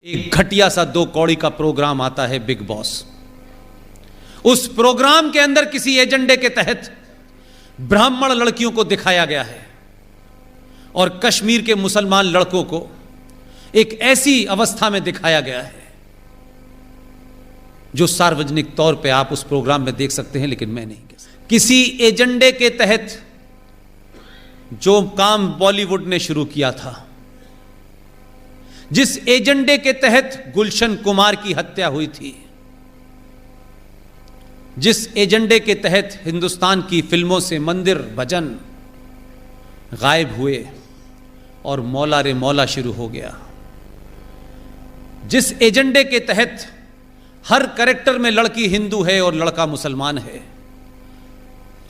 एक घटिया सा 2 कौड़ी का प्रोग्राम आता है बिग बॉस। उस प्रोग्राम के अंदर किसी एजेंडे के तहत ब्राह्मण लड़कियों को दिखाया गया है और कश्मीर के मुसलमान लड़कों को एक ऐसी अवस्था में दिखाया गया है जो सार्वजनिक तौर पे आप उस प्रोग्राम में देख सकते हैं, लेकिन मैं नहीं कह सकता। किसी एजेंडे के तहत जो काम बॉलीवुड ने शुरू किया था, जिस एजेंडे के तहत गुलशन कुमार की हत्या हुई थी, जिस एजेंडे के तहत हिंदुस्तान की फिल्मों से मंदिर भजन गायब हुए और मौला रे मौला शुरू हो गया, जिस एजेंडे के तहत हर कैरेक्टर में लड़की हिंदू है और लड़का मुसलमान है,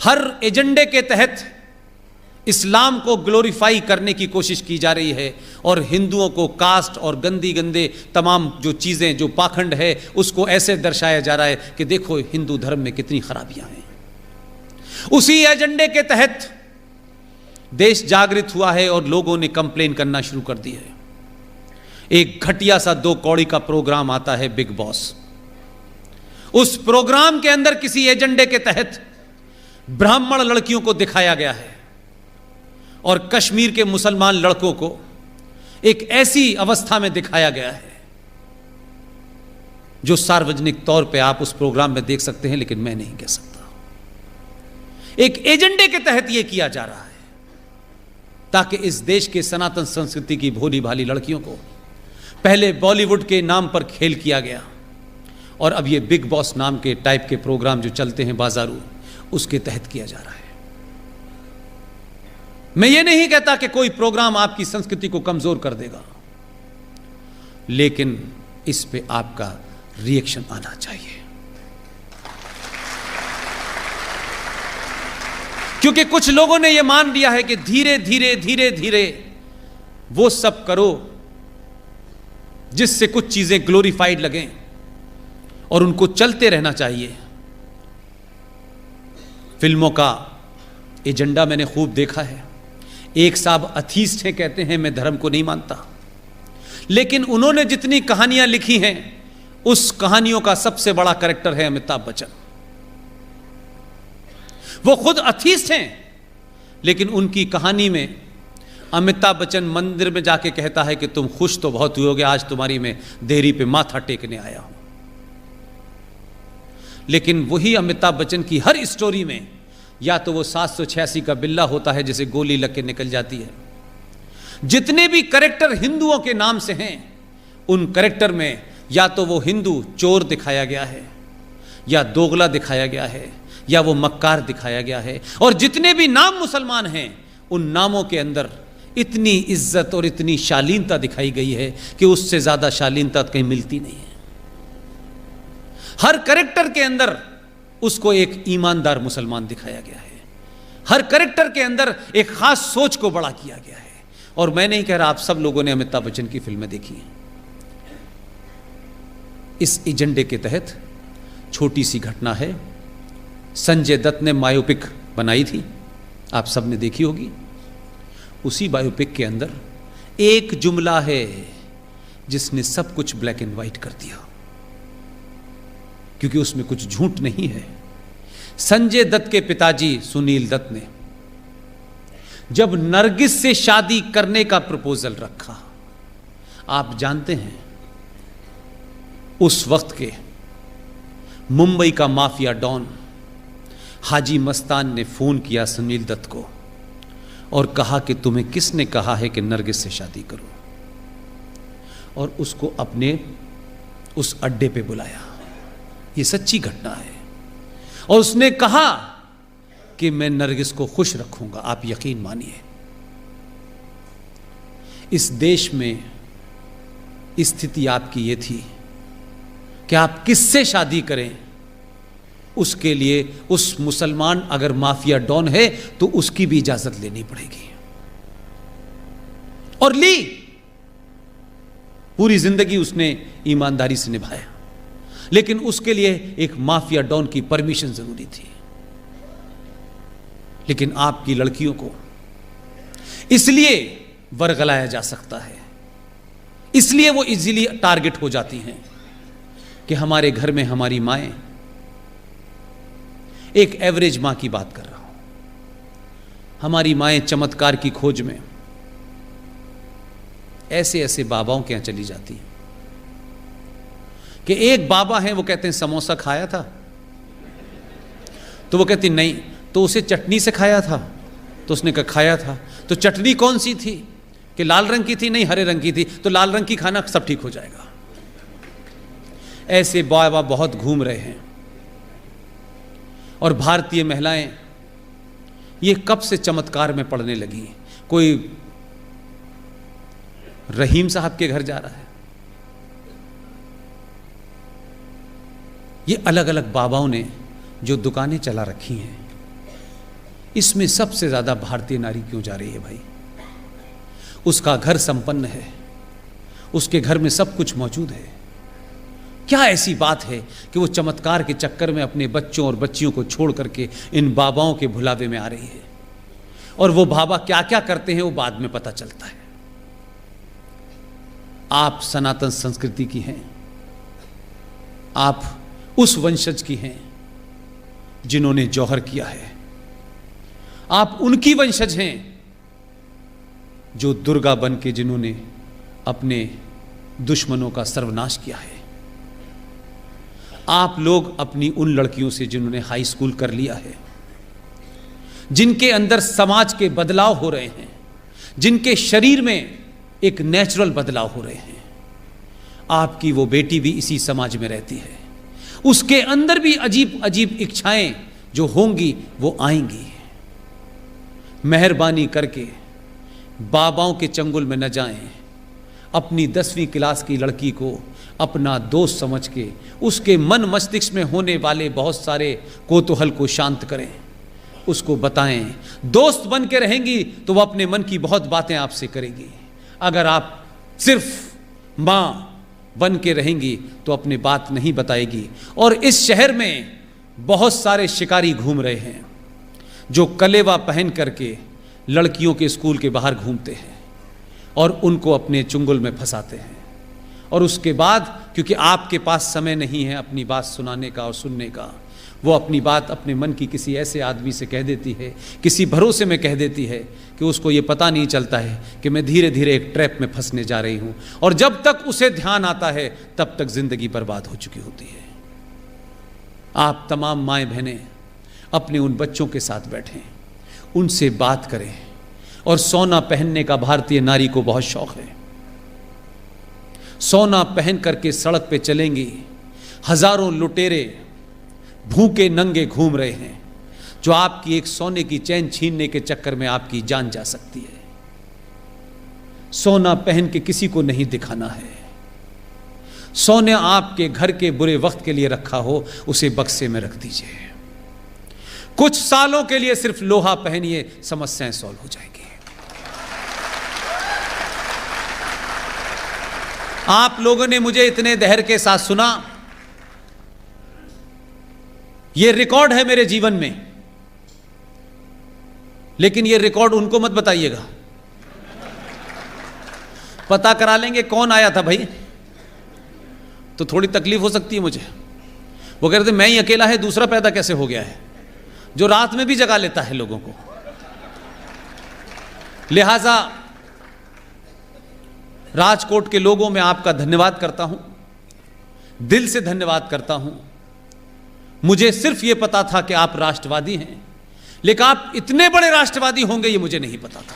हर एजेंडे के तहत इस्लाम को ग्लोरीफाई करने की कोशिश की जा रही है और हिंदुओं को कास्ट और गंदी गंदे तमाम जो चीज़ें, जो पाखंड है, उसको ऐसे दर्शाया जा रहा है कि देखो हिंदू धर्म में कितनी खराबियां हैं। उसी एजेंडे के तहत देश जागृत हुआ है और लोगों ने कंप्लेन करना शुरू कर दी है। एक घटिया सा 2 कौड़ी का प्रोग्राम आता है बिग बॉस। उस प्रोग्राम के अंदर किसी एजेंडे के तहत ब्राह्मण लड़कियों को दिखाया गया है और कश्मीर के मुसलमान लड़कों को एक ऐसी अवस्था में दिखाया गया है जो सार्वजनिक तौर पे आप उस प्रोग्राम में देख सकते हैं, लेकिन मैं नहीं कह सकता। एक एजेंडे के तहत यह किया जा रहा है ताकि इस देश के सनातन संस्कृति की भोली भाली लड़कियों को पहले बॉलीवुड के नाम पर खेल किया गया और अब ये बिग बॉस नाम के टाइप के प्रोग्राम जो चलते हैं बाजारू, उसके तहत किया जा रहा है। मैं ये नहीं कहता कि कोई प्रोग्राम आपकी संस्कृति को कमजोर कर देगा, लेकिन इस पे आपका रिएक्शन आना चाहिए, क्योंकि कुछ लोगों ने यह मान लिया है कि धीरे धीरे धीरे धीरे वो सब करो जिससे कुछ चीजें ग्लोरीफाइड लगें और उनको चलते रहना चाहिए। फिल्मों का एजेंडा मैंने खूब देखा है। एक साहब अथीस्ट हैं, कहते हैं मैं धर्म को नहीं मानता, लेकिन उन्होंने जितनी कहानियां लिखी हैं उस कहानियों का सबसे बड़ा कैरेक्टर है अमिताभ बच्चन। वो खुद अथीस्ट हैं, लेकिन उनकी कहानी में अमिताभ बच्चन मंदिर में जाके कहता है कि तुम खुश तो बहुत हुए होगे, आज तुम्हारी मैं देहरी पे माथा टेकने आया हूं। लेकिन वही अमिताभ बच्चन की हर स्टोरी में या तो वो 786 का बिल्ला होता है जिसे गोली लग के निकल जाती है। जितने भी कैरेक्टर हिंदुओं के नाम से हैं, उन कैरेक्टर में या तो वो हिंदू चोर दिखाया गया है, या दोगला दिखाया गया है, या वो मक्कार दिखाया गया है। और जितने भी नाम मुसलमान हैं, उन नामों के अंदर इतनी इज्जत और इतनी शालीनता दिखाई गई है कि उससे ज्यादा शालीनता कहीं मिलती नहीं है। हर कैरेक्टर के अंदर उसको एक ईमानदार मुसलमान दिखाया गया है। हर कैरेक्टर के अंदर एक खास सोच को बड़ा किया गया है। और मैं नहीं कह रहा, आप सब लोगों ने अमिताभ बच्चन की फिल्में देखी हैं। इस एजेंडे के तहत छोटी सी घटना है, संजय दत्त ने बायोपिक बनाई थी, आप सब ने देखी होगी। उसी बायोपिक के अंदर एक जुमला है जिसने सब कुछ ब्लैक एंड व्हाइट कर दिया, क्योंकि उसमें कुछ झूठ नहीं है। संजय दत्त के पिताजी सुनील दत्त ने जब नरगिस से शादी करने का प्रपोजल रखा, आप जानते हैं उस वक्त के मुंबई का माफिया डॉन हाजी मस्तान ने फोन किया सुनील दत्त को और कहा कि तुम्हें किसने कहा है कि नरगिस से शादी करो, और उसको अपने उस अड्डे पे बुलाया। ये सच्ची घटना है। और उसने कहा कि मैं नरगिस को खुश रखूंगा, आप यकीन मानिए। इस देश में स्थिति आपकी ये थी कि आप किससे शादी करें, उसके लिए उस मुसलमान अगर माफिया डॉन है तो उसकी भी इजाजत लेनी पड़ेगी, और ली। पूरी जिंदगी उसने ईमानदारी से निभाया, लेकिन उसके लिए एक माफिया डॉन की परमिशन जरूरी थी। लेकिन आपकी लड़कियों को इसलिए वर्गलाया जा सकता है, इसलिए वो इजीली टारगेट हो जाती हैं कि हमारे घर में हमारी माएं, एक एवरेज मां की बात कर रहा हूं, हमारी माएं चमत्कार की खोज में ऐसे ऐसे बाबाओं के यहां चली जाती हैं कि एक बाबा हैं, वो कहते हैं समोसा खाया था, तो वो कहती नहीं, तो उसे चटनी से खाया था, तो उसने कहा खाया था, तो चटनी कौन सी थी, कि लाल रंग की थी, नहीं हरे रंग की थी, तो लाल रंग की खाना, सब ठीक हो जाएगा। ऐसे बाबा बहुत घूम रहे हैं। और भारतीय महिलाएं ये कब से चमत्कार में पड़ने लगी। कोई रहीम साहब के घर जा रहा है, ये अलग अलग बाबाओं ने जो दुकानें चला रखी हैं, इसमें सबसे ज्यादा भारतीय नारी क्यों जा रही है भाई? उसका घर संपन्न है, उसके घर में सब कुछ मौजूद है, क्या ऐसी बात है कि वो चमत्कार के चक्कर में अपने बच्चों और बच्चियों को छोड़ करके इन बाबाओं के भुलावे में आ रही है? और वो बाबा क्या क्या करते हैं वो बाद में पता चलता है। आप सनातन संस्कृति की हैं, आप उस वंशज की हैं जिन्होंने जौहर किया है, आप उनकी वंशज हैं जो दुर्गा बन के जिन्होंने अपने दुश्मनों का सर्वनाश किया है। आप लोग अपनी उन लड़कियों से जिन्होंने हाई स्कूल कर लिया है, जिनके अंदर समाज के बदलाव हो रहे हैं, जिनके शरीर में एक नेचुरल बदलाव हो रहे हैं। आपकी वो बेटी भी इसी समाज में रहती है, उसके अंदर भी अजीब अजीब इच्छाएं जो होंगी वो आएंगी। मेहरबानी करके बाबाओं के चंगुल में न जाएं। अपनी 10वीं क्लास की लड़की को अपना दोस्त समझ के उसके मन मस्तिष्क में होने वाले बहुत सारे कोतूहल को शांत करें, उसको बताएं। दोस्त बन के रहेंगी तो वो अपने मन की बहुत बातें आपसे करेगी। अगर आप सिर्फ मां बन के रहेंगी तो अपनी बात नहीं बताएगी। और इस शहर में बहुत सारे शिकारी घूम रहे हैं जो कलेवा पहन करके लड़कियों के स्कूल के बाहर घूमते हैं और उनको अपने चुंगल में फंसाते हैं। और उसके बाद क्योंकि आपके पास समय नहीं है अपनी बात सुनाने का और सुनने का, वो अपनी बात अपने मन की किसी ऐसे आदमी से कह देती है, किसी भरोसे में कह देती है कि उसको ये पता नहीं चलता है कि मैं धीरे धीरे एक ट्रैप में फंसने जा रही हूँ। और जब तक उसे ध्यान आता है तब तक जिंदगी बर्बाद हो चुकी होती है। आप तमाम माएँ बहनें अपने उन बच्चों के साथ बैठें, उनसे बात करें। और सोना पहनने का भारतीय नारी को बहुत शौक है। सोना पहन करके सड़क पे चलेंगी, हजारों लुटेरे भूखे नंगे घूम रहे हैं जो आपकी एक सोने की चैन छीनने के चक्कर में आपकी जान जा सकती है। सोना पहन के किसी को नहीं दिखाना है। सोना आपके घर के बुरे वक्त के लिए रखा हो, उसे बक्से में रख दीजिए। कुछ सालों के लिए सिर्फ लोहा पहनिए, समस्याएं सॉल्व हो जाएंगी। आप लोगों ने मुझे इतने धैर्य के साथ सुना, यह रिकॉर्ड है मेरे जीवन में, लेकिन यह रिकॉर्ड उनको मत बताइएगा। पता करा लेंगे कौन आया था भाई, तो थोड़ी तकलीफ हो सकती है मुझे। वो कह रहे थे मैं ही अकेला है, दूसरा पैदा कैसे हो गया है जो रात में भी जगा लेता है लोगों को। लिहाजा राजकोट के लोगों में आपका धन्यवाद करता हूं, दिल से धन्यवाद करता हूं। मुझे सिर्फ यह पता था कि आप राष्ट्रवादी हैं, लेकिन आप इतने बड़े राष्ट्रवादी होंगे ये मुझे नहीं पता था।